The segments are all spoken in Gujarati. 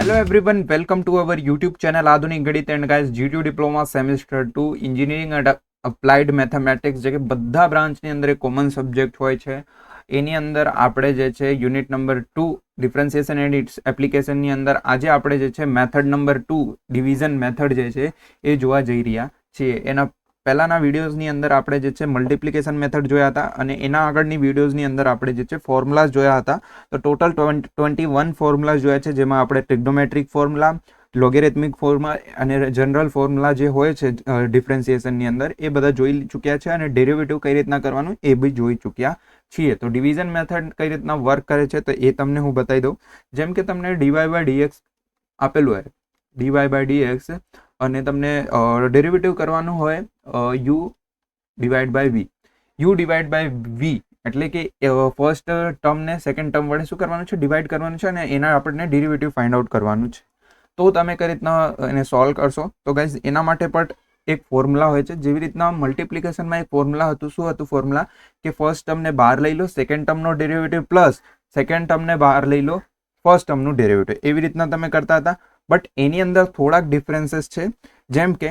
Hello everyone, welcome to our YouTube channel આધુનિક ગણિત and guys GTU diploma semester 2 engineering and applied mathematics જે કે બધા બ્રાન્ચની અંદર એક કોમન સબ્જેક્ટ હોય છે એની અંદર આપણે જે છે unit number 2 differentiation and its એપ્લિકેશનની અંદર આજે આપણે જે છે મેથડ નંબર 2 ડિવિઝન મેથડ જે છે એ જોવા જઈ રહ્યા છીએ. એના પહેલાના વિડીયોઝની અંદર આપણે જે છે મલ્ટિપ્લિકેશન મેથડ જોયા હતા અને એના આગળની વિડીયોઝની અંદર આપણે જે છે ફોર્મ્યુલાઝ જોયા હતા. તો ટોટલ 21 ફોર્મ્યુલાઝ જોયા છે, જેમાં આપણે ટ્રિગ્નોમેટ્રિક ફોર્મ્યુલા, લોગેરિથમિક ફોર્મ્યુલા અને જનરલ ફોર્મ્યુલા જે હોય છે ડિફરન્શિએશનની અંદર એ બધા જોઈ ચૂક્યા છે અને ડેરિવેટિવ કઈ રીતના કરવાનું એ બી જોઈ ચૂક્યા છીએ. તો ડિવિઝન મેથડ કઈ રીતના વર્ક કરે છે તો એ તમને હું બતાવી દઉં. જેમ કે તમને dy/dx આપેલું હોય, dy/dx અને તમને ડેરિવેટિવ કરવાનું હોય u divide by v. u divide by v એટલે કે ફર્સ્ટ ટર્મને સેકન્ડ ટર્મ વડે શું કરવાનું છે, ડિવાઈડ કરવાનું છે અને એના આપણને ડેરિવેટિવ ફાઇન્ડ આઉટ કરવાનું છે. તો તમે કઈ રીતના એને સોલ્વ કરશો તો ગાઈઝ એના માટે પણ એક ફોર્મ્યુલા હોય છે. જેવી રીતના મલ્ટિપ્લિકેશનમાં એક ફોર્મ્યુલા હતું. શું હતું ફોર્મ્યુલા? કે ફર્સ્ટ ટર્મને બહાર લઈ લો, સેકન્ડ ટર્મનો ડેરિવેટિવ પ્લસ સેકન્ડ ટર્મને બહાર લઈ લો, ફર્સ્ટ ટર્મનું ડેરિવેટિવ. એવી રીતના તમે કરતા હતા, બટ એની અંદર થોડાક ડિફરન્સીસ છે. જેમ કે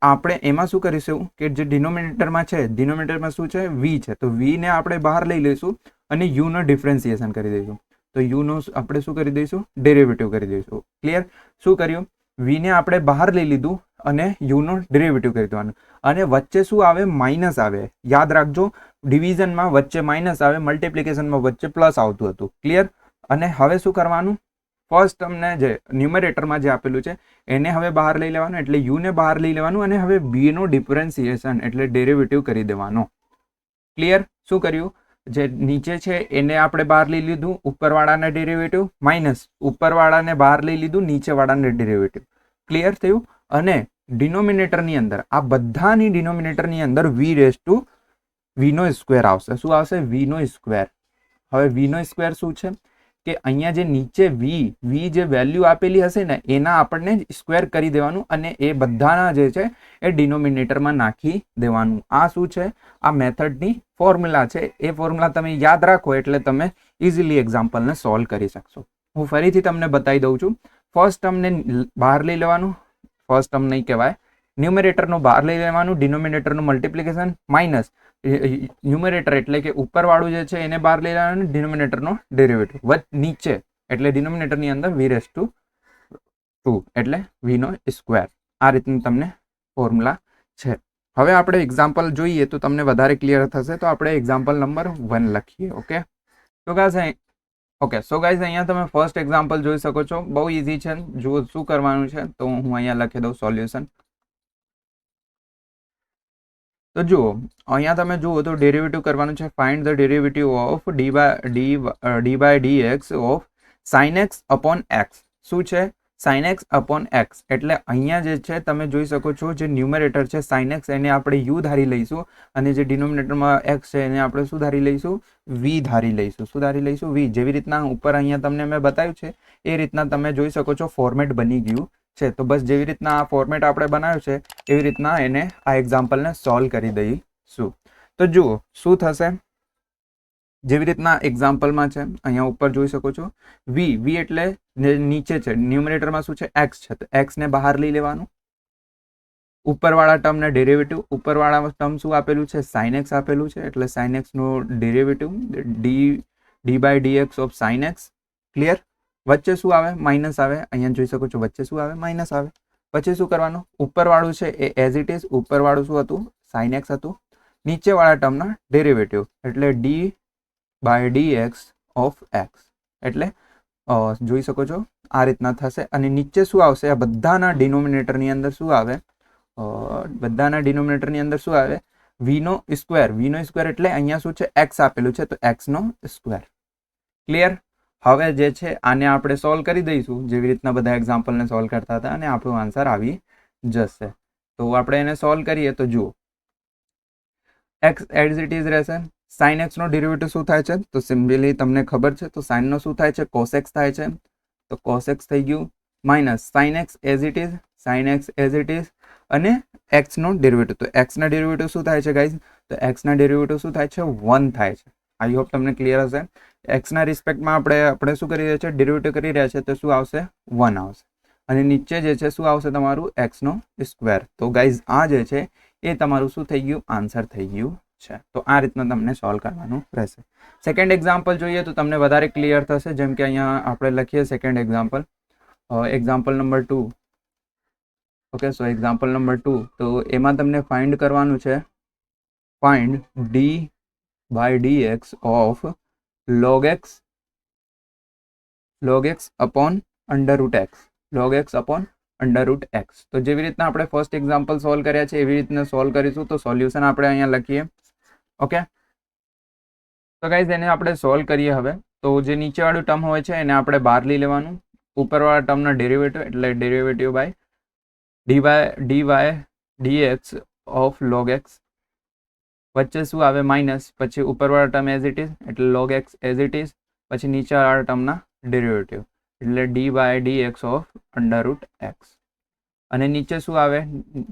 આપણે એમાં શું કરીશું કે જે ડિનોમિનેટરમાં છે, ડિનોમિનેટરમાં શું છે, v છે, તો v ને આપણે બહાર લઈ લઈશું અને u નો ડિફરન્સિએશન કરી દઈશું. તો u નો આપણે શું કરી દઈશું, ડેરિવેટિવ કરી દઈશું. ક્લિયર? શું કર્યું? v ને આપણે બહાર લઈ લીધું અને u નો ડેરિવેટિવ કરી દેવાનું. અને વચ્ચે શું આવે, માઇનસ આવે. યાદ રાખજો, ડિવિઝનમાં વચ્ચે માઇનસ આવે, મલ્ટિપ્લિકેશનમાં વચ્ચે પ્લસ આવતું હતું. ક્લિયર? અને હવે શું કરવાનું, ફર્સ્ટ ટર્મને જે ન્યુમરેટરમાં જે આપેલું છે એને હવે બહાર લઈ લેવાનું, એટલે u ને બહાર લઈ લેવાનું અને હવે b નો ડિફરન્સિએશન એટલે ડેરિવેટિવ કરી દેવાનો. ક્લિયર? શું કર્યું, જે નીચે છે એને આપણે બહાર લઈ લીધું, ઉપરવાળાને ડેરિવેટિવ, માઇનસ ઉપરવાળાને બહાર લઈ લીધું, નીચેવાળાને ડેરિવેટિવ. ક્લિયર થયું? અને ડિનોમિનેટરની અંદર આ બધાની ડિનોમિનેટરની અંદર v નો સ્ક્વેર આવશે. શું આવશે? v નો સ્ક્વેર. હવે v નો સ્ક્વેર શું છે કે અહીંયા જે નીચે v જે વેલ્યુ આપેલી હશે ને એના આપણને સ્ક્વેર કરી દેવાનું અને એ બધાના જે છે એ ડિનોમિનેટરમાં નાખી દેવાનું. આ શું છે? આ મેથડની ફોર્મ્યુલા છે. એ ફોર્મ્યુલા તમે યાદ રાખો એટલે તમે ઇઝીલી એક્ઝામ્પલને સોલ્વ કરી શકશો. હું ફરીથી તમને બતાવી દઉં છું. ફર્સ્ટ ટર્મને બહાર લઈ લેવાનું, ફર્સ્ટ ટર્મ નહીં કહેવાય, ન્યુમરેટરનો બહાર લઈ લેવાનું, ડિનોમિનેટરનું મલ્ટિપ્લિકેશન માઇનસ ન્યુમરેટર એટલે કે ઉપરવાળું જે છે એને બહાર લઈ લેવાનું, ડિનોમિનેટરનો ડેરિવેટિવ નીચે એટલે ડિનોમિનેટરની અંદર v² એટલે v નો સ્ક્વેર. આ રીતનું તમને ફોર્મ્યુલા છે. હવે આપણે એક્ઝામ્પલ જોઈએ તો તમને વધારે ક્લિયર થશે. તો આપણે એક્ઝામ્પલ નંબર 1 લખીએ. ઓકે, તો ગાઈઝ અહીંયા તમે ફર્સ્ટ એક્ઝામ્પલ જોઈ શકો છો. બહુ ઇઝી છે. જુઓ શું કરવાનું છે, તો હું અહીંયા લખી દઉં સોલ્યુશન. તો જુઓ અહીંયા તમે જુઓ તો ડેરિવેટિવ કરવાનું છે. Find the derivative of d/dx of sin x upon x. શું છે? sin x upon x. એટલે અહીંયા જે છે તમે જોઈ શકો છો, જે ન્યુમરેટર છે sin x એને આપણે u ધારી લઈશું અને જે ડિનોમિનેટરમાં x છે એને આપણે શું ધારી લઈશું, v ધારી લઈશું. શું ધારી લઈશું? v. જેવી રીતના ઉપર અહીંયા તમને મેં બતાવ્યું છે એ રીતના તમે જોઈ શકો છો ફોર્મેટ બની ગયું છે. તો બસ જેવી રીતના આ ફોર્મેટ આપણે બનાવ્યું છે એવી રીતના એને આ એક્ઝામ્પલને સોલ્વ કરી દઈશું. તો જુઓ શું થશે. જેવી રીતના એક્ઝામ્પલમાં છે અહીંયા ઉપર જોઈ શકો છો v એટલે નીચે છે, ન્યુમરેટરમાં શું છે, x છે, તો x ને બહાર લઈ લેવાનું. ઉપરવાળા ટર્મને ડેરિવેટિવ, ઉપરવાળા ટર્મ શું આપેલું છે, sin x આપેલું છે, એટલે sin x નો derivative d/dx of sin x. Clear? વચ્ચે શું આવે, માઇનસ આવે. અહીંયા જોઈ શકો છો વચ્ચે શું આવે, માઇનસ આવે. પછી શું કરવાનું, ઉપરવાળું છે એ એઝ ઇટ ઇઝ, ઉપરવાળું શું હતું, sin x હતું, નીચેવાળા ટર્મના ડેરિવેટિવ એટલે d/dx ઓફ x. એટલે જોઈ શકો છો આ રીતના થશે. અને નીચે શું આવશે, આ બધાના ડિનોમિનેટરની અંદર શું આવે, v નો સ્ક્વેર. v નો સ્ક્વેર એટલે અહીંયા શું છે, x આપેલું છે, તો x નો સ્ક્વેર. ક્લિયર? હવે જે છે આને આપણે સોલ્વ કરી દઈશું જેવી રીતના બધા એક્ઝામ્પલને સોલ્વ કરતા હતા અને આપણો આન્સર આવી જશે. તો આપણે એને સોલ્વ કરીએ તો જુઓ x એઝ ઇટ ઇઝ રહેશે. sin x નો ડેરિવેટિવ શું થાય છે, તો સિમ્પલી તમને ખબર છે, તો sin નો શું થાય છે, cos x થાય છે, તો cos x થઈ ગયું, minus sin x as it is અને x નો ડેરિવેટિવ. તો x ના ડેરિવેટિવ શું થાય છે ગાઈઝ, તો x ના ડેરિવેટિવ શું થાય છે, 1 થાય છે. આઈ હોપ તમને ક્લિયર હશે. એક્સના રિસ્પેક્ટમાં આપણે શું કરી રહ્યા છે, ડેરિવેટિવ કરી રહ્યા છે, તો શું આવશે 1 આવશે. અને નીચે જે છે શું આવશે તમારું એક્સનો સ્ક્વેર. તો ગાઈઝ આ જે છે એ તમારું શું થઈ ગયું, આન્સર થઈ ગયું છે. તો આ રીતના તમને સોલ્વ કરવાનું રહેશે. સેકન્ડ એક્ઝામ્પલ જોઈએ તો તમને વધારે ક્લિયર થશે. જેમ કે અહીંયા આપણે લખીએ second example, example number 2. Okay, so example number 2, તો એમાં તમને ફાઇન્ડ કરવાનું છે, find d/dx of log x upon under root x, log x upon under root x. તો જેવી રીતના આપણે ફર્સ્ટ એક્ઝામ્પલ સોલ્વ કર્યા છે એવી રીતના સોલ્વ કરીશું. તો સોલ્યુશન આપણે અહીંયા લખીએ. ઓકે, તો ગાઈઝ એને આપણે સોલ્વ કરીએ હવે. તો જે નીચેવાળું ટર્મ હોય છે એને આપણે બહાર લઈ લેવાનું, ઉપરવાળા ટર્મના ડેરિવેટિવ એટલે derivative by dy/dx of log x, વચ્ચે શું આવે માઇનસ, પછી ઉપરવાળા ટર્મ એઝ ઇટ ઇઝ એટલે log x as it is, પછી નીચેવાળા ટર્મના ડેરિવેટિવ એટલે d/dx of under root x, અને નીચે શું આવે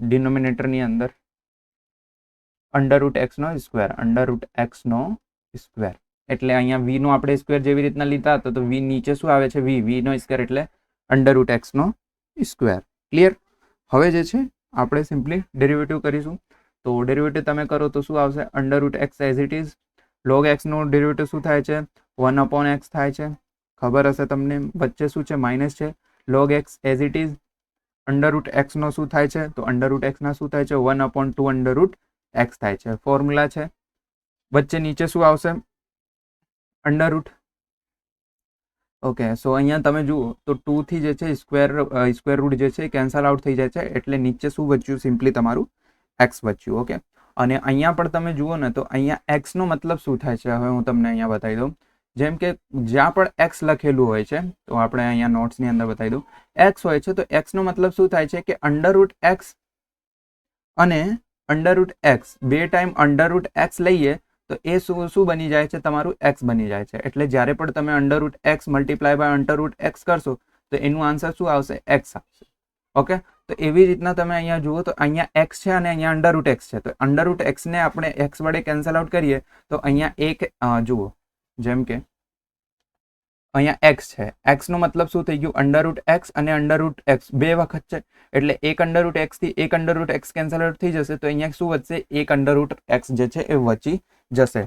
ડિનોમિનેટરની અંદર અંડર રૂટ x નો સ્ક્વેર, અંડર રૂટ x નો સ્ક્વેર. એટલે અહીંયા v નો આપણે સ્ક્વેર જેવી રીતના લીધા હતા તો v નીચે શું આવે છે v નો સ્ક્વેર એટલે અંડર રૂટ x નો સ્ક્વેર. ક્લિયર? હવે જે છે આપણે સિમ્પલી ડેરિવેટિવ કરીશું. તો ડેરિવેટિવ તમે કરો તો શું આવશે, under root x as it is, log x નો ડેરિવેટિવ શું થાય છે 1/x થાય છે, ખબર હશે તમને. વચ્ચે શું છે માઇનસ છે, log x as it is, under root x નો શું થાય છે, તો અંડર રૂટ x ના શું થાય છે 1/2 અંડર રૂટ x થાય છે. ફોર્મ્યુલા છે. વચ્ચે નીચે શું આવશે અંડર રૂટ. ઓકે, સો અહીંયા તમે જુઓ તો 2 થી જે છે સ્ક્વેર રૂટ જે છે કેન્સલ આઉટ થઈ જાય છે, એટલે નીચે શું બચ્યું, સિમ્પલી તમારું x બચ્યું. ઓકે, અને અહીંયા પણ તમે જુઓ ને તો અહીંયા x નો મતલબ શું થાય છે, હવે હું તમને અહીંયા બતાવી દઉં. જેમ કે જ્યાં પણ x લખેલું હોય છે, તો આપણે અહીંયા નોટ્સની અંદર બતાવી દઉં, x હોય છે તો x નો મતલબ શું થાય છે કે અંડર રૂટ x અને અંડર રૂટ x બે ટાઈમ અંડર રૂટ x લઈએ તો એ શું બની જાય છે, તમારું x બની જાય છે. એટલે જ્યારે પણ તમે under root x multiply by under root x કરશો તો એનું આન્સર શું આવશે, x આવશે. ઓકે, તો એવી રીતના તમે અહીંયા જુઓ તો અહીંયા x છે અને અહીંયા અંડર રૂટ x છે, તો અંડર રૂટ x ને આપણે x વડે કેન્સલ આઉટ કરીએ તો અહીંયા એક જુઓ, જેમ કે અહીંયા x છે, x નો મતલબ શું થઈ ગયું અંડર રૂટ x અને અંડર રૂટ x બે વખત છે, એટલે એક અંડર રૂટ x થી એક under root x cancel out થઈ જશે, તો અહીંયા શું વધશે, એક અંડર રૂટ x જે છે એ વચી જશે.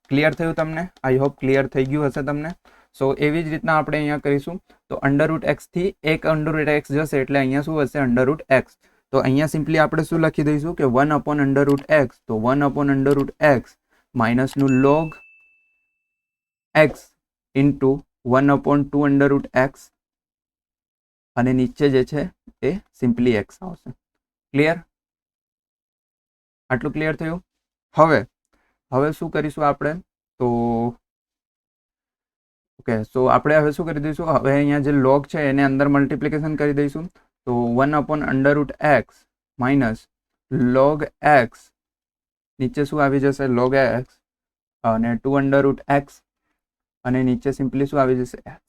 ક્લિયર થયું તમને? આઈ હોપ ક્લિયર થઈ ગયું હશે તમને. સો એવી જ રીતના આપણે અહીંયા કરીશું. તો અંડર રૂટ x થી એક અંડર રૂટ x જશે એટલે અહીંયા શું વધશે અંડર રૂટ x. તો અહીંયા સિમ્પલી આપણે શું લખી દઈશું કે 1 અંડર રૂટ x, તો 1 under root x માઇનસનું log x into 1/2 under root x, અને નીચે જે છે એ સિમ્પલી x આવશે. ક્લિયર? આટલું ક્લિયર થયું? હવે શું કરીશું આપણે, તો ઓકે, સો આપણે હવે શું કરી દઈશું, હવે અહીંયા જે log છે એને અંદર મલ્ટિપ્લિકેશન કરી દઈશું. તો 1 under root x minus log x, નીચે શું આવી જશે log x, અને 2 અંડર રૂટ x, અને નીચે સિમ્પલી શું આવી જશે x.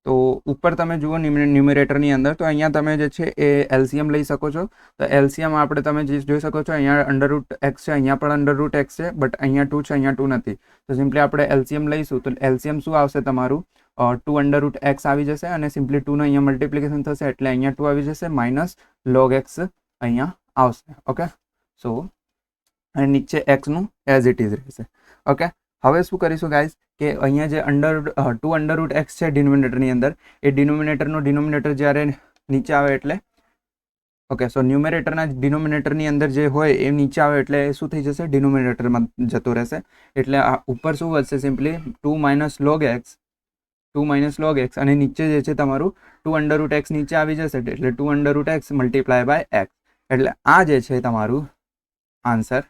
તો ઉપર તમે જુઓ ન્યુમરેટરની અંદર, તો અહીંયા તમે જે છે એ એલસીએમ લઈ શકો છો. તો એલસીએમ આપણે તમે જોઈ શકો છો અહીંયા અંડર રૂટ x છે, અહીંયા પણ અંડર રૂટ x છે, બટ અહીંયા 2 છે, અહીંયા 2 નથી. તો સિમ્પલી આપણે એલસીએમ લઈશું તો એલસીએમ શું આવશે તમારું 2 અંડર રૂટ x આવી જશે, અને સિમ્પલી 2 નો અહીંયા મલ્ટિપ્લિકેશન થશે એટલે અહીંયા 2 આવી જશે, માઇનસ log x અહીંયા આવશે. ઓકે, સો અને નીચે x નું એઝ ઇટ ઇઝ રહેશે. ઓકે, હવે શું કરીશું ગાઈઝ કે અહીંયા જે 2 અંડર રૂટ x છે ડિનોમિનેટરની અંદર, એ ડિનોમિનેટરનો ડિનોમિનેટર જ્યારે નીચે આવે એટલે ઓકે, સો ન્યુમરેટરના ડિનોમિનેટરની અંદર જે હોય એ નીચે આવે એટલે શું થઈ જશે, ડિનોમિનેટરમાં જતો રહેશે. એટલે આ ઉપર શું વધશે, સિમ્પલી 2 માઇનસ log x, અને નીચે જે છે તમારું 2 અંડર રૂટ x નીચે આવી જશે એટલે 2 under root x multiply by x. એટલે આ જે છે તમારું આન્સર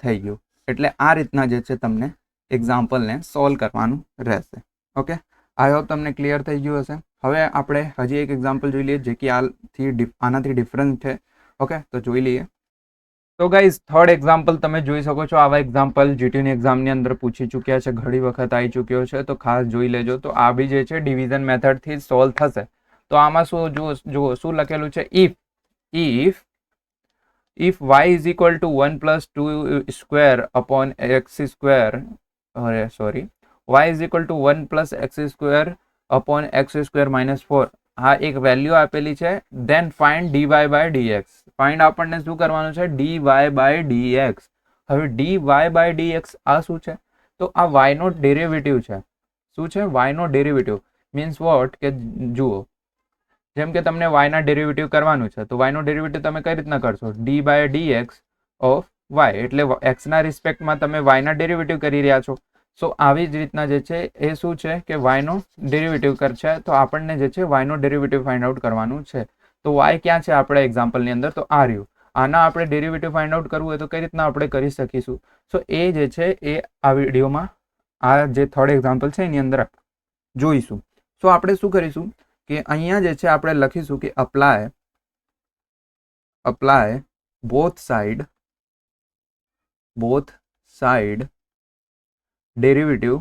થઈ ગયું. એટલે આ રીતના જે છે તમને એક્ઝામ્પલને સોલ્વ કરવાનું રહેશે. ઓકે, આઈ હોપ તમને ક્લિયર થઈ ગયું હશે. હવે આપણે હજી એક એક્ઝામ્પલ જોઈ લઈએ જે કે આનાથી ડિફરન્ટ છે. ઓકે, તો જોઈ લઈએ. તો ગાઈઝ થર્ડ એક્ઝામ્પલ તમે જોઈ શકો છો. આવા એક્ઝામ્પલ જીટીની એક્ઝામની અંદર પૂછી ચૂક્યા છે, ઘણી વખત આવી ચૂક્યો છે, તો ખાસ જોઈ લેજો. તો આ બી જે છે ડિવિઝન મેથડથી સોલ્વ થશે. તો આમાં શું જુઓ શું લખેલું છે, if y is equal to 1 plus 2 square upon x square sorry y is equal to 1 plus x square upon x square minus 4 આ એક વેલ્યુ આપેલી છે. Then find dy by dx. Find આપણને શું કરવાનું છે? dy by dx. હવે dy બાય dx આ શું છે? તો આ y નો ડેરિવેટિવ છે. શું છે? y નો ડેરિવેટિવ મીન્સ વોટ કે જુઓ, જેમ કે તમને y ના ડેરિવેટિવ કરવાનું છે તો y નો ડેરિવેટિવ તમે કઈ રીતના કરશો? dy by dx of y, એટલે x ના રિસ્પેક્ટમાં તમે y ના ડેરિવેટિવ કરી રહ્યા છો. સો આવી જ રીતના જે છે એ શું છે કે y નો ડેરિવેટિવ કરશે, તો આપણને જે છે y નો ડેરિવેટિવ ફાઇન્ડ આઉટ કરવાનું છે. તો y ક્યાં છે આપણે એક્ઝામ્પલની અંદર? તો આ રહ્યું. આના આપણે ડેરિવેટિવ ફાઇન્ડ આઉટ કરવું હોય તો કઈ રીતના આપણે કરી શકીશું? સો એ જે છે એ આ વિડીયોમાં આ જે થર્ડ એક્ઝામ્પલ છે એની અંદર જોઈશું. સો આપણે શું કરીશું કે અહીંયા જે છે આપણે લખીશું કે apply both side derivative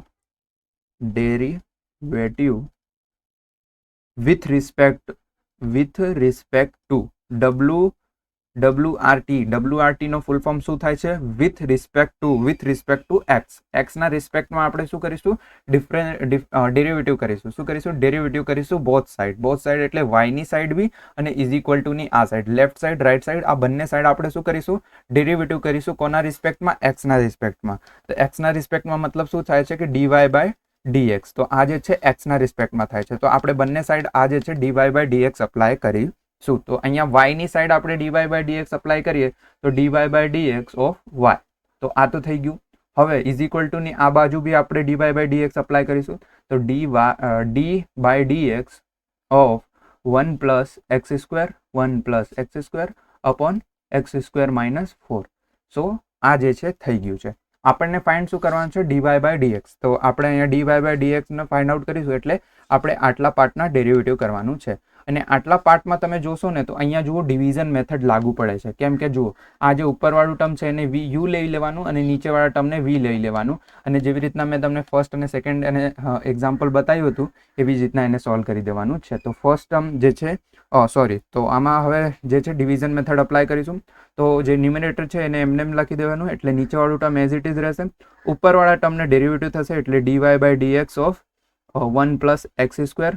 with respect to WRT નો ફૂલ ફોર્મ શું થાય છે? with respect to x ના રિસ્પેક્ટમાં આપણે શું કરીશું? ડેરિવેટિવ કરીશું. શું કરીશું? ડેરિવેટિવ કરીશું બોથ સાઇડ એટલે y ની સાઇડ બી અને ઇઝ ઇક્વલ ટુ ની આ side, left side right side આ બંને સાઇડ આપણે શું કરીશું? ડેરિવેટિવ કરીશું. કોના રિસ્પેક્ટમાં? x ના રિસ્પેક્ટમાં. તો x ના રિસ્પેક્ટમાં મતલબ શું થાય છે કે dy બાય dx. તો આ જે છે x ના રિસ્પેક્ટમાં થાય છે, તો આપણે બંને સાઇડ આ જે છે dy બાય dx અપ્લાય કરીશું. તો અહીંયા y ની સાઈડ આપણે dy બાય dx અપ્લાય કરીએ તો dy by dx of y. તો આ તો થઈ ગયું. હવે ઇઝ ઇક્વલ ટુ ની આ બાજુ બી આપણે dy બાય dx અપ્લાય કરીશું. તો d by dx of 1 plus x square upon x square minus 4. So આ જે છે થઈ ગયું છે. આપણને ફાઇન્ડ શું કરવાનું છે? dy by dx. તો આપણે અહીંયા dy બાય dx ને ફાઇન્ડ આઉટ કરીશું, એટલે આપણે આટલા પાર્ટના ડેરિવેટિવ કરવાનું છે. અને આટલા પાર્ટમાં તમે જોશો ને તો અહીંયા જુઓ ડિવિઝન મેથડ લાગુ પડે છે. કેમ કે જુઓ આ જે ઉપરવાળું ટર્મ છે એને u લઈ લેવાનું અને નીચેવાળા ટર્મને v લઈ લેવાનું. અને જેવી રીતના મેં તમને ફર્સ્ટ અને સેકન્ડ અને એક્ઝામ્પલ બતાવ્યું હતું એવી જ રીતના એને સોલ્વ કરી દેવાનું છે. તો ફર્સ્ટ ટર્મ જે છે તો આમાં હવે જે છે ડિવિઝન મેથડ અપ્લાય કરીશું. તો જે ન્યુમિનેટર છે એને એમને એમ લખી દેવાનું, એટલે નીચેવાળું ટર્મ એઝ ઇટ ઇઝ રહેશે. ઉપરવાળા ટર્મને ડેરિવેટિવ થશે એટલે dy by dx of 1 plus x square.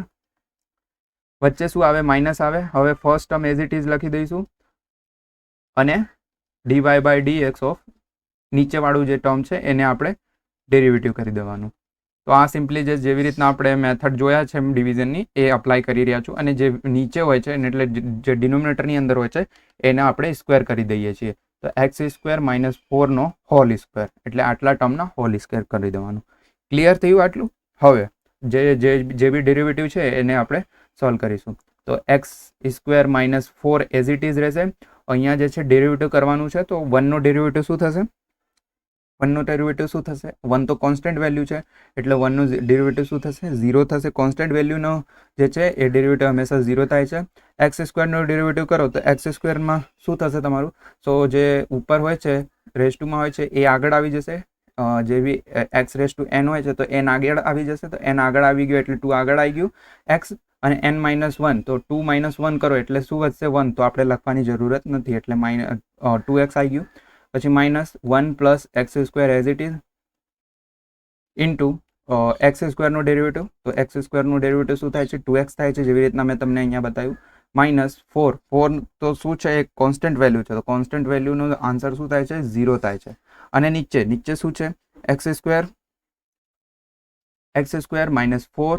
વચ્ચે શું આવે? માઇનસ આવે. હવે first term as it is લખી દઈશું અને dy બાય dx ઓફ નીચેવાળું જે ટર્મ છે એને આપણે ડેરિવેટિવ કરી દેવાનું. તો આ સિમ્પલી જેવી રીતના આપણે મેથડ જોયા છે ડિવિઝનની એ અપ્લાય કરી રહ્યા છું. અને જે નીચે હોય છે એટલે જે ડિનોમિનેટરની અંદર હોય છે એને આપણે સ્ક્વેર કરી દઈએ છીએ. તો એક્સ સ્ક્વેર માઇનસ 4 નો હોલ સ્ક્વેર, એટલે આટલા ટર્મના હોલ સ્ક્વેર કરી દેવાનું. ક્લિયર થયું આટલું? હવે જે બી ડેરિવેટિવ છે એને આપણે સોલ્વ કરીશું. તો x square minus 4 as it is રહેશે. અહીંયા જે છે ડેરિવેટિવ કરવાનું છે તો 1 નો ડેરિવેટિવ શું થશે? 1 તો કોન્સ્ટન્ટ વેલ્યુ છે એટલે 1 નું ડેરિવેટિવ શું થશે? 0 થશે. કોન્સ્ટન્ટ વેલ્યુનો જે છે એ ડેરિવેટિવ હંમેશા 0 થાય છે. એક્સ સ્ક્વેરનો ડેરિવેટિવ કરો તો એક્સ સ્ક્વેરમાં શું થશે તમારું? સો જે ઉપર હોય છે રેસ્ટુમાં હોય છે એ આગળ આવી જશે. જે બી એક્સ રેસ ટુ એન હોય છે તો એન આગળ આવી જશે. તો એન આગળ આવી ગયું એટલે 2 આગળ આવી ગયું એક્સ, અને n -1 તો 2 - 1 કરો એટલે શું વધશે? 1. તો આપણે લખવાની જરૂરત નથી એટલે 2x આવી ગયું. પછી -1 plus x square as it is into x સ્ક્વેરનો ડેરિવેટિવ. તો એક્સ સ્ક્વેરનું ડેરિવેટિવ શું થાય છે? 2x થાય છે, જેવી રીતના મેં તમને અહીંયા બતાવ્યું. -4 તો શું છે? એક કોન્સ્ટન્ટ વેલ્યુ છે, તો કોન્સ્ટન્ટ વેલ્યુનો આન્સર શું થાય છે? 0 થાય છે. અને નીચે શું છે? એક્સ સ્ક્વેર -4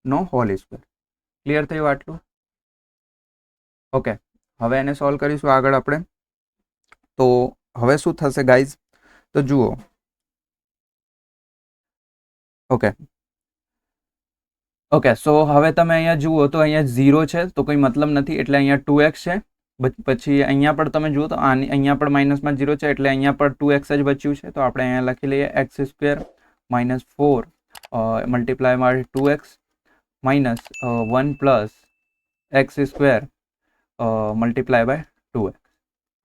નો હોલ સ્ક્વેર. ક્લિયર થયું આટલું? ઓકે, હવે એને સોલ્વ કરીશું આગળ આપણે. તો હવે શું થશે ગાઈઝ? તો જુઓ, ઓકે સો હવે તમે અહીંયા જુઓ તો અહીંયા 0 છે તો કોઈ મતલબ નથી, એટલે અહીંયા 2x છે. પછી અહીંયા પણ તમે જુઓ તો અહીંયા પણ માઇનસમાં 0 છે એટલે અહીંયા પણ 2x જ બચ્યું છે. તો આપણે અહીંયા લખી લઈએ x square -4 multiply by 2x -1 plus x square multiply by 2x.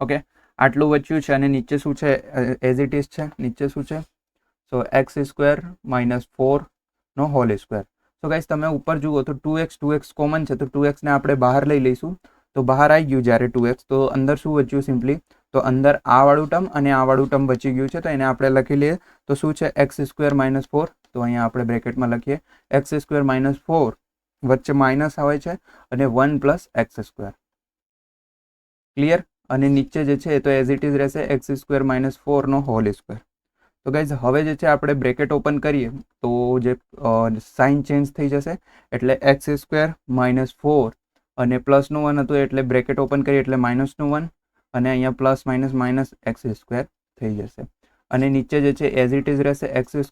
Okay, આટલું બચ્યું છે. અને નીચે શું છે? એઝ ઇટ ઇઝ છે. નીચે શું છે? સો એક્સ સ્ક્વેર -4 નો હોલ સ્ક્વેર. તો ગાઈસ તમે ઉપર જુઓ તો 2x કોમન છે તો 2x ને આપણે બહાર લઈ લઈશું. તો બહાર આવી ગયું જ્યારે 2x, તો અંદર શું બચ્યું? સિમ્પલી તો અંદર આ વાળું ટર્મ અને આ વાળું ટર્મ બચી ગયું છે, તો એને આપણે લખી લઈએ. તો શું છે x² - 4, તો અહીંયા આપણે બ્રેકેટમાં લખીએ x² - 4 વચ્ચે માઇનસ આવે છે અને 1 + x². ક્લિયર. અને નીચે જે છે એ તો એઝ ઇટ ઇઝ રહેશે x² - 4 નો હોલ સ્ક્વેર. તો ગાઈઝ હવે જે છે આપણે બ્રેકેટ ઓપન કરીએ તો જે સાઇન ચેન્જ થઈ જશે, એટલે x² - 4 અને પ્લસનું 1 હતું એટલે બ્રેકેટ ઓપન કરીએ એટલે -1 અને અહીંયા પ્લસ માઇનસ x² થઈ જશે. અને નીચે જે છે એઝ ઇટ ઇઝ રહેશે x² -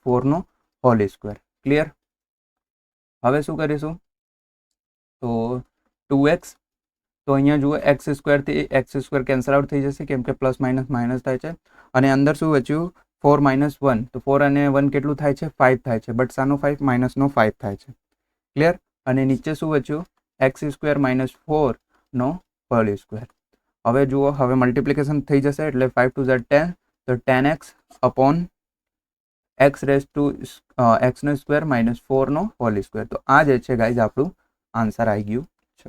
4 નો હોલ સ્ક્વેર. ક્લિયર. હવે શું કરીશું, તો 2x, તો અહીંયા જુઓ x² થી x² કેન્સલ આઉટ થઈ જશે કેમ કે પ્લસ માઇનસ થાય છે. અને અંદર શું બચ્યું 4 - 1, તો 4 અને 1 કેટલું થાય છે 5 થાય છે, બટ સાનો 5 માઇનસનો 5 થાય છે. ક્લિયર. અને નીચે શું બચ્યું x² - 4 નો હોલ સ્ક્વેર. હવે જુઓ હવે મલ્ટિપ્લિકેશન થઈ જશે એટલે 5 × 2 = 10, તો 10x અપોન x² - 4 નો હોલ સ્ક્વેર. તો આ જે છે ગાઈઝ આપણું આન્સર આવી ગયું છે.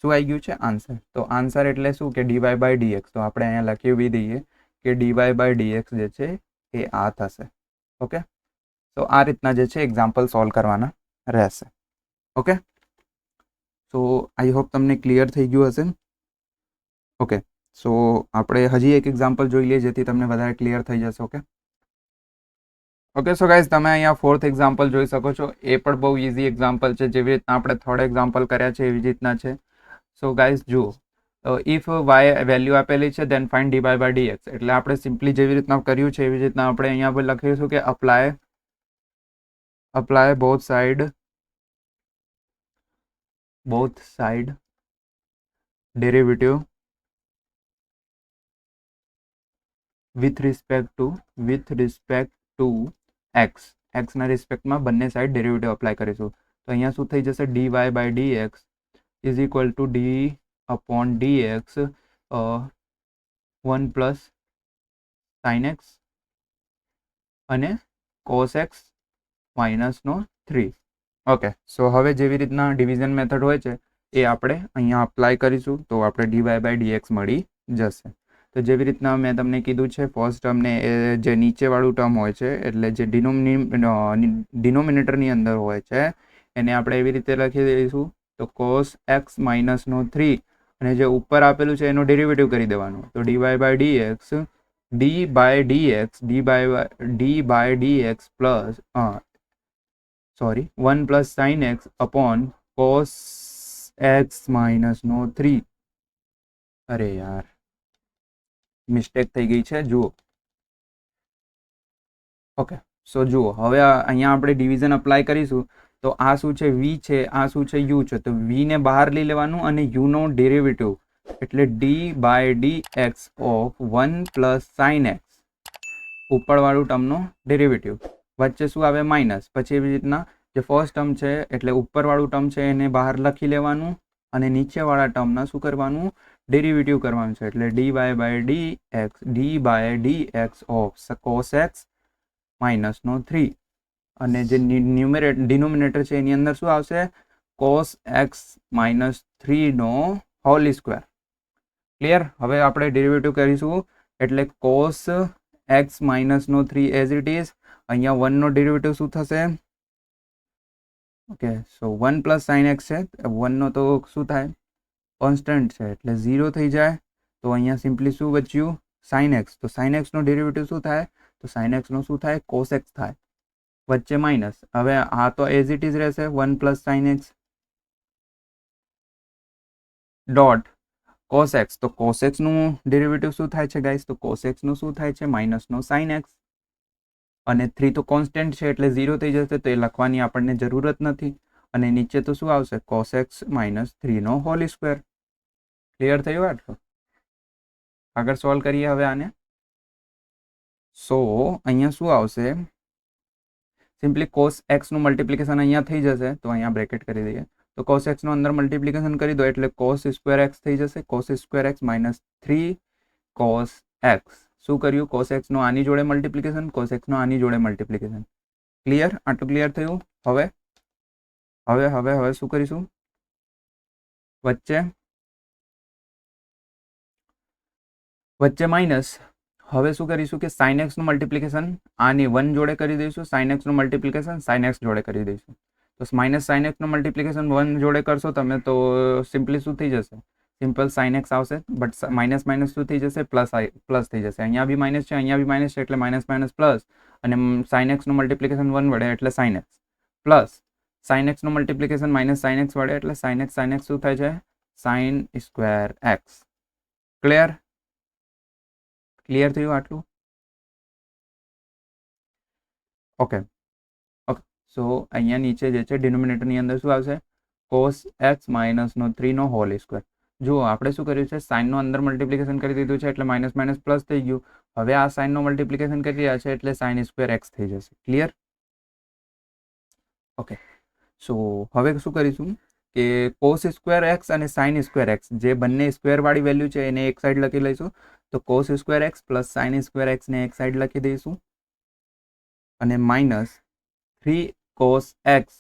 શું આવી ગયું છે આન્સર. તો આન્સર એટલે શું કે dy/dx. તો આપણે અહીંયા લખી દઈએ કે dy/dx જે છે એ આ થશે. ઓકે. તો આ રીતના જે છે એક્ઝામ્પલ સોલ્વ કરવાના રહેશે. ઓકે. તો આઈ હોપ તમને ક્લિયર થઈ ગયું હશે. ઓકે. સો આપણે હજી એક એક્ઝામ્પલ જોઈ લઈએ જેથી તમને વધારે ક્લિયર થઈ જશે. ઓકે. સો ગાઈઝ તમે અહીંયા 4th એક્ઝામ્પલ જોઈ શકો છો. એ પણ બહુ ઇઝી એક્ઝામ્પલ છે, જેવી રીતના આપણે 3rd એક્ઝામ્પલ કર્યા છે એવી રીતના છે. સો ગાઈઝ જુઓ, ઇફ y વેલ્યુ આપેલી છે દેન ફાઇન્ડ dy/dx. એટલે આપણે સિમ્પલી જેવી રીતના કર્યું છે એવી રીતના આપણે અહીંયા પર લખીશું કે apply both side derivative with respect to x ના રિસ્પેક્ટમાં બંને સાઈડ ડેરિવેટિવ અપ્લાય કરીશું. તો અહીંયા શું થઈ જશે dy/dx is equal two d/dx 1 + sin x અને cos x -3. ઓકે. સો હવે જેવી રીતના ડિવિઝન મેથડ હોય છે એ આપણે અહીંયા અપ્લાય કરીશું તો આપણે dy/dx મળી જશે. તો જેવી રીતના મેં તમને કીધું છે ફર્સ્ટ ટર્મને જે નીચેવાળું ટર્મ હોય છે એટલે જે ડિનોમિનેટરની અંદર હોય છે એને આપણે એવી રીતે લખી દઈશું, તો cos x -3 અને જે ઉપર આપેલું છે એનું ડેરિવેટિવ કરી દેવાનું. તો dy/dx plus 1 + sin x upon cos x -3. અરે યાર મિસ્ટેક થઈ ગઈ છે, જુઓ. ઓકે. સો જુઓ હવે અહીંયા આપણે ડિવિઝન અપ્લાય કરીશું તો આ શું છે v છે, આ શું છે u છે. તો v ને બહાર લઈ લેવાનું અને u નો ડેરિવેટિવ એટલે d/dx ઓફ 1 + sin x ઉપરવાળું ટર્મનો ડેરિવેટિવ, વચ્ચે શું આવે માઇનસ. પછી એવી રીતના જે ફર્સ્ટ ટર્મ છે એટલે ઉપરવાળું ટર્મ છે એને બહાર લખી લેવાનું અને નીચેવાળા ટર્મના શું કરવાનું ડેરિવેટિવ કરવાનું છે. એટલે dy/dx ઓફ cos x -3 અને જે ડિનોમિનેટર છે એની અંદર શું આવશે cos x -3 નો હોલ સ્ક્વેર. ક્લિયર. હવે આપણે ડેરિવેટિવ કરીશું એટલે cos x -3 as it is. અહીંયા 1 નો ડેરિવેટિવ શું થશે, ઓકે. સો 1 + sin x છે, 1 નો તો શું થાય કોન્સ્ટન્ટ છે એટલે 0 થઈ જાય. તો અહીંયા સિમ્પલી શું બચ્યું sin x. તો sin x નો ડેરિવેટિવ શું થાય, તો sin x નો શું થાય cos x થાય, વચ્ચે માઇનસ. હવે આ તો એઝ ઇટ ઇઝ રહેશે 1 + sin x dot cos x. તો cos x નું ડેરિવેટિવ શું થાય છે ગાઈસ, તો cos x નું શું થાય છે માઇનસનો sin x. અને 3 તો કોન્સ્ટન્ટ છે એટલે 0 થઈ જશે, તો એ લખવાની આપણને જરૂરત નથી. અને નીચે તો શું આવશે cos x -3 નો હોલ સ્ક્વેર. ક્લિયર થયું આટલું. આગળ સોલ્વ કરીએ હવે આને. સો અહીંયા શું આવશે, સિમ્પલી cos x નું મલ્ટિપ્લિકેશન અહીંયા થઈ જશે, તો અહીંયા બ્રેકેટ કરી દઈએ. તો cos x નું અંદર મલ્ટિપ્લિકેશન કરી દો એટલે cos² x થઈ જશે, cos² x -3 cos x. શું કર્યું, cos x નો આની જોડે મલ્ટિપ્લિકેશન, cos x નો આની જોડે મલ્ટિપ્લિકેશન. ક્લિયર. આટલું ક્લિયર થયું. હવે શું કરીશું, વચ્ચે વચ્ચે માઇનસ. હવે શું કરીશું કે સાઇન એક્સનું મલ્ટિપ્લિકેશન આની 1 જોડે કરી દઈશું, સાઇન એક્સનું મલ્ટિપ્લિકેશન સાઇન એક્સ જોડે કરી દઈશું. તો માઇનસ સાઇન એક્સનું મલ્ટિપ્લિકેશન 1 જોડે કરશો તમે તો સિમ્પલી શું થઈ જશે, સિમ્પલ સાઇન એક્સ આવશે, બટ માઇનસ માઇનસ શું થઈ જશે, પ્લસ થઈ જશે. અહીંયા બી માઇનસ છે, અહીંયા બી માઇનસ છે, એટલે માઇનસ માઇનસ પ્લસ, અને સાઇન એક્સનું મલ્ટિપ્લિકેશન 1 વડે એટલે સાઇન એક્સ, પ્લસ સાઇન એક્સનું મલ્ટિપ્લિકેશન માઇનસ સાઇન એક્સ વડે એટલે સાઇન એક્સ શું થાય છે, સાઇન સ્ક્વેર એક્સ. ક્લિયર થયું આટલું? ઓકે. સો અહીંયા નીચે જે છે ડિનોમિનેટરની અંદર શું આવશે, કોસ એક્સ માઇનસનો 3 હોલ સ્ક્વેર. જુઓ આપણે શું કર્યું છે, સાઇનનું અંદર મલ્ટિપ્લિકેશન કરી દીધું છે એટલે માઇનસ માઇનસ પ્લસ થઈ ગયું. હવે આ સાઇનનું મલ્ટિપ્લિકેશન કરી રહ્યા છે એટલે સાઇન સ્ક્વેર એક્સ થઈ જશે. ક્લિયર? ઓકે. સો હવે શું કરીશું કે કોસ સ્ક્વેર એક્સ અને સાઇન સ્ક્વેર એક્સ જે બંને સ્ક્વેરવાળી વેલ્યુ છે એને એક સાઈડ લખી લઈશું. તો cos square x plus sine square એક્સને એક સાઈડ લખી દઈશું, અને માઇનસ 3 કોસ એક્સ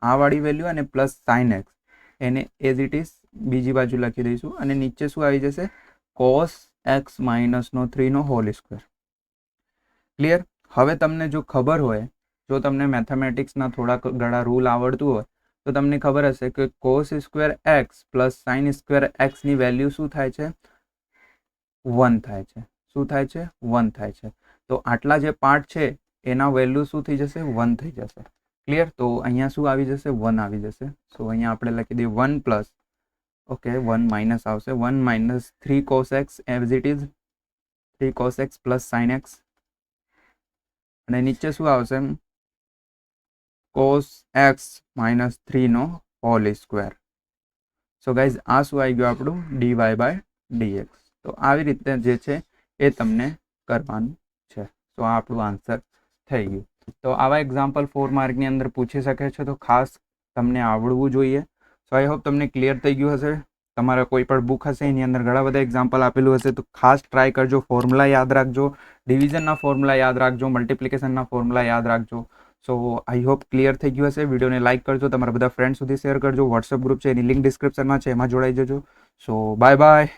આ વાળી વેલ્યુ અને પ્લસ સાઇન એક્સ એને એઝ ઇટ ઇઝ બીજી બાજુ લખી દઈશું, અને નીચે શું આવી જશે, કોસ એક્સ માઇનસનો 3 હોલ સ્ક્વેર. ક્લિયર? હવે તમને જો ખબર હોય, જો તમને મેથેમેટિક્સના થોડા ઘણા રૂલ આવડતું હોય તો તમને ખબર હશે કે cos square x plus sine square એક્સની વેલ્યુ શું થાય છે, 1 થાય છે. શું થાય છે? 1 થાય છે. તો આટલા જે પાર્ટ છે એના વેલ્યુ શું થઈ જશે, 1 થઈ જશે. ક્લિયર? તો અહીંયા શું આવી જશે, 1 આવી જશે. સો અહીંયા આપણે લખી દઈએ 1 પ્લસ, ઓકે 1 માઇનસ આવશે, 1 minus 3 cos x as it is, 3 cos x plus sine x, અને નીચે શું આવશે, cos x minus 3 whole square. So guys આ શું આવી ગયું આપણું dy/dx. તો આવી રીતે જે છે એ તમને કરવાનું છે. તો આ આપણું આન્સર થઈ ગયું. તો આવા એક્ઝામ્પલ 4 માર્કની અંદર પૂછી શકે છે, તો ખાસ તમને આવડવું જોઈએ. સો આઈ હોપ તમને ક્લિયર થઈ ગયું હશે. તમારા કોઈ પણ બુક હશે એની અંદર ઘણા બધા એક્ઝામ્પલ આપેલું હશે, તો ખાસ ટ્રાય કરજો. ફોર્મ્યુલા યાદ રાખજો, ડિવિઝનના ફોર્મ્યુલા યાદ રાખજો, મલ્ટિપ્લિકેશનના ફોર્મ્યુલા યાદ રાખજો. સો આઈ હોપ ક્લિયર થઈ ગયું હશે. વિડીયોને લાઇક કરજો, તમારા બધા ફ્રેન્ડ સુધી શેર કરજો. વોટ્સઅપ ગ્રુપ છે એની લિંક ડિસ્ક્રિપ્શનમાં છે, એમાં જોડાઈ જજો. So bye bye.